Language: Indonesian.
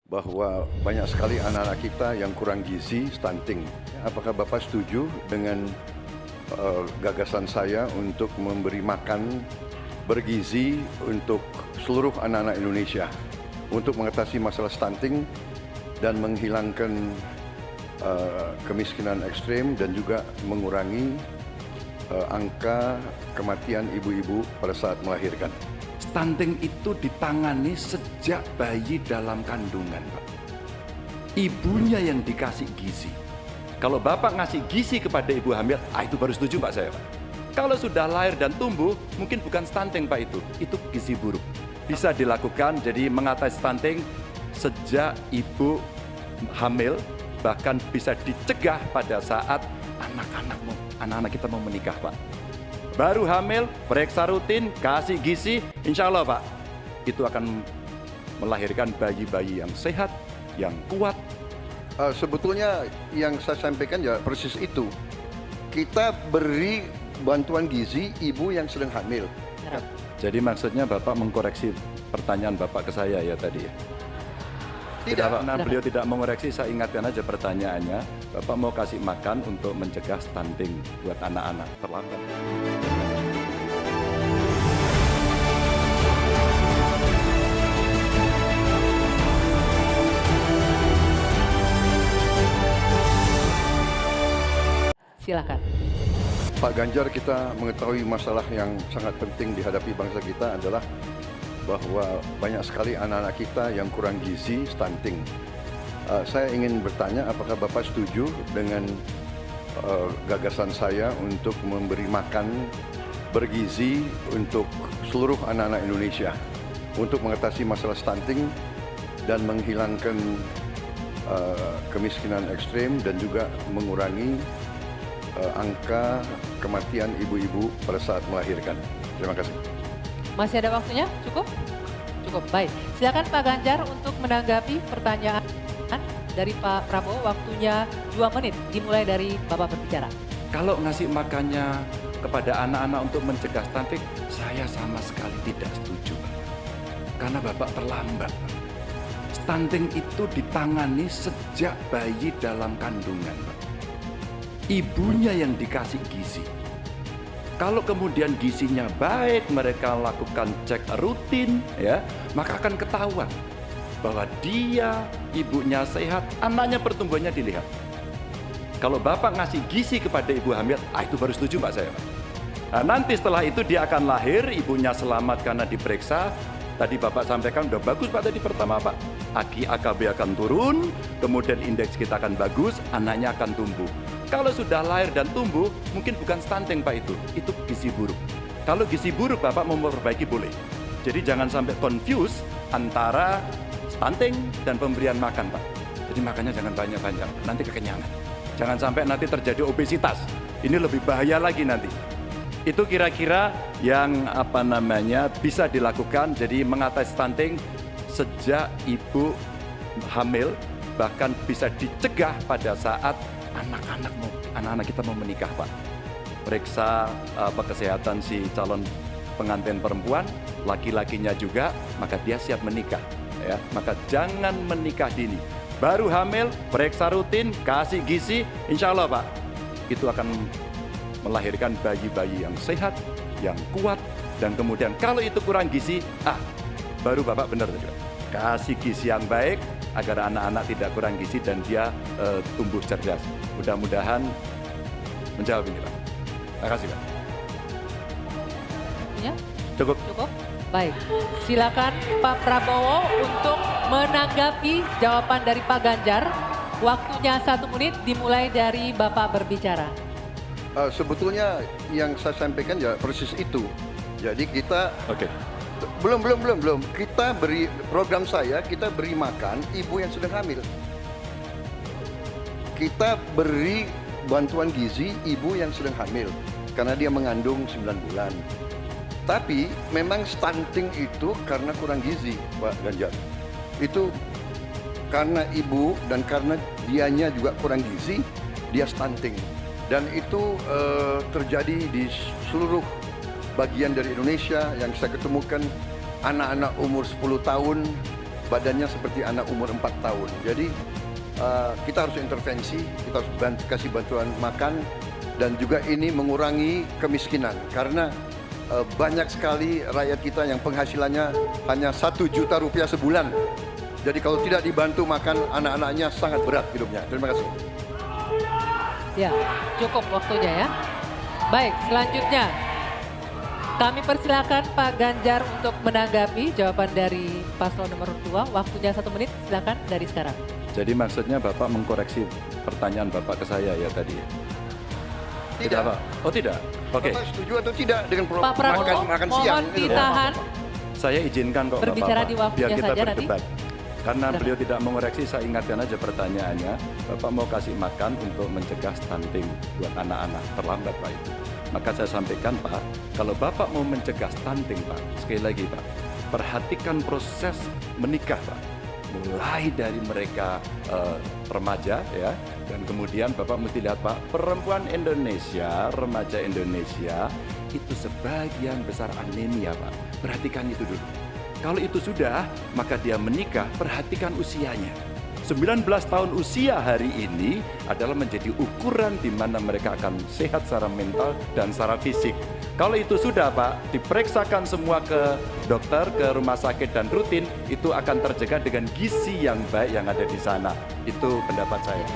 bahwa banyak sekali anak-anak kita yang kurang gizi, stunting. Apakah Bapak setuju dengan gagasan saya untuk memberi makan bergizi untuk seluruh anak-anak Indonesia untuk mengatasi masalah stunting dan menghilangkan kemiskinan ekstrem dan juga mengurangi angka kematian ibu-ibu pada saat melahirkan. Stunting itu ditangani sejak bayi dalam kandungan, Pak. Ibunya yang dikasih gizi. Kalau Bapak ngasih gizi kepada ibu hamil, itu baru setuju Pak saya, Pak. Kalau sudah lahir dan tumbuh, mungkin bukan stunting Pak itu gizi buruk. Bisa dilakukan, jadi mengatasi stunting sejak ibu hamil, bahkan bisa dicegah pada saat anak-anak kita mau menikah, Pak. Baru hamil, periksa rutin, kasih gizi, insya Allah Pak, itu akan melahirkan bayi-bayi yang sehat, yang kuat. Sebetulnya yang saya sampaikan ya persis itu. Kita beri bantuan gizi ibu yang sedang hamil. Jadi maksudnya Bapak mengkoreksi pertanyaan Bapak ke saya ya tadi ya? Tidak. Nah, beliau tidak mengoreksi, saya ingatkan aja pertanyaannya. Bapak mau kasih makan untuk mencegah stunting buat anak-anak, terlambat. Silakan. Pak Ganjar, kita mengetahui masalah yang sangat penting dihadapi bangsa kita adalah bahwa banyak sekali anak-anak kita yang kurang gizi, stunting. Saya ingin bertanya, apakah Bapak setuju dengan gagasan saya untuk memberi makan bergizi untuk seluruh anak-anak Indonesia untuk mengatasi masalah stunting dan menghilangkan kemiskinan ekstrem dan juga mengurangi angka kematian ibu-ibu pada saat melahirkan. Terima kasih. Masih ada waktunya? Cukup? Cukup, baik. Silakan Pak Ganjar untuk menanggapi pertanyaan dari Pak Prabowo. Waktunya 2 menit, dimulai dari Bapak berbicara. Kalau ngasih makannya kepada anak-anak untuk mencegah stunting, saya sama sekali tidak setuju, Pak. Karena Bapak terlambat. Stunting itu ditangani sejak bayi dalam kandungan, Pak. Ibunya yang dikasih gizi. Kalau kemudian gizinya baik, mereka lakukan cek rutin, ya, maka akan ketahuan bahwa dia, ibunya sehat, anaknya pertumbuhannya dilihat. Kalau Bapak ngasih gizi kepada ibu hamil, itu baru setuju Pak saya, Pak. Nah, nanti setelah itu dia akan lahir, ibunya selamat karena diperiksa. Tadi Bapak sampaikan udah bagus Pak tadi pertama Pak. AKB akan turun, kemudian indeks kita akan bagus, anaknya akan tumbuh. Kalau sudah lahir dan tumbuh, mungkin bukan stunting Pak itu gizi buruk. Kalau gizi buruk Bapak mau memperbaiki boleh. Jadi jangan sampai confuse antara stunting dan pemberian makan Pak. Jadi makannya jangan banyak-banyak, nanti kekenyangan. Jangan sampai nanti terjadi obesitas, ini lebih bahaya lagi nanti. Itu kira-kira yang bisa dilakukan, jadi mengatasi stunting sejak ibu hamil, bahkan bisa dicegah pada saat anak-anak kita mau menikah Pak. Periksa kesehatan si calon pengantin perempuan, laki-lakinya juga, maka dia siap menikah. Ya, maka jangan menikah dini. Baru hamil, periksa rutin, kasih gizi, insya Allah Pak, itu akan melahirkan bayi-bayi yang sehat, yang kuat, dan kemudian kalau itu kurang gizi, baru Bapak benar tadi Pak. Kasih gizi yang baik agar anak-anak tidak kurang gizi dan dia tumbuh cerdas. Mudah-mudahan menjawab ini Pak. Terima kasih Pak. Ya? Cukup. Cukup? Baik. Silakan Pak Prabowo untuk menanggapi jawaban dari Pak Ganjar. Waktunya 1 menit, dimulai dari Bapak berbicara. Sebetulnya yang saya sampaikan ya persis itu. Jadi kita belum. Kita beri program saya, kita beri makan ibu yang sedang hamil. Kita beri bantuan gizi ibu yang sedang hamil karena dia mengandung 9 bulan. Tapi memang stunting itu karena kurang gizi, Pak Ganjar. Itu karena ibu dan karena dianya juga kurang gizi, dia stunting. Dan itu terjadi di seluruh bagian dari Indonesia yang saya ketemukan anak-anak umur 10 tahun badannya seperti anak umur 4 tahun. Jadi kita harus intervensi, kita harus kasih bantuan makan, dan juga ini mengurangi kemiskinan. Karena banyak sekali rakyat kita yang penghasilannya hanya 1 juta rupiah sebulan. Jadi kalau tidak dibantu makan, anak-anaknya sangat berat hidupnya. Terima kasih. Ya, cukup waktunya ya. Baik, selanjutnya kami persilakan Pak Ganjar untuk menanggapi jawaban dari paslon nomor 2. Waktunya 1 menit, silakan dari sekarang. Jadi maksudnya Bapak mengkoreksi pertanyaan Bapak ke saya ya tadi? Tidak. Pak? Oh tidak? Oke. Bapak setuju atau tidak dengan Pak Prabowo, makan siang? mohon ditahan. Saya izinkan kok Berbicara Bapak, di waktunya biar kita saja nanti. berdebat. Karena Silahkan. beliau tidak mengoreksi, saya ingatkan aja pertanyaannya. Bapak mau kasih makan untuk mencegah stunting buat anak-anak, terlambat Pak itu. Maka saya sampaikan Pak, kalau Bapak mau mencegah stunting Pak, sekali lagi Pak, perhatikan proses menikah Pak. Mulai dari mereka remaja ya, dan kemudian Bapak mesti lihat Pak, perempuan Indonesia, remaja Indonesia itu sebagian besar anemia Pak. Perhatikan itu dulu. Kalau itu sudah, maka dia menikah, perhatikan usianya. 19 tahun usia hari ini adalah menjadi ukuran di mana mereka akan sehat secara mental dan secara fisik. Kalau itu sudah Pak, diperiksakan semua ke dokter, ke rumah sakit dan rutin, itu akan terjaga dengan gizi yang baik yang ada di sana. Itu pendapat saya.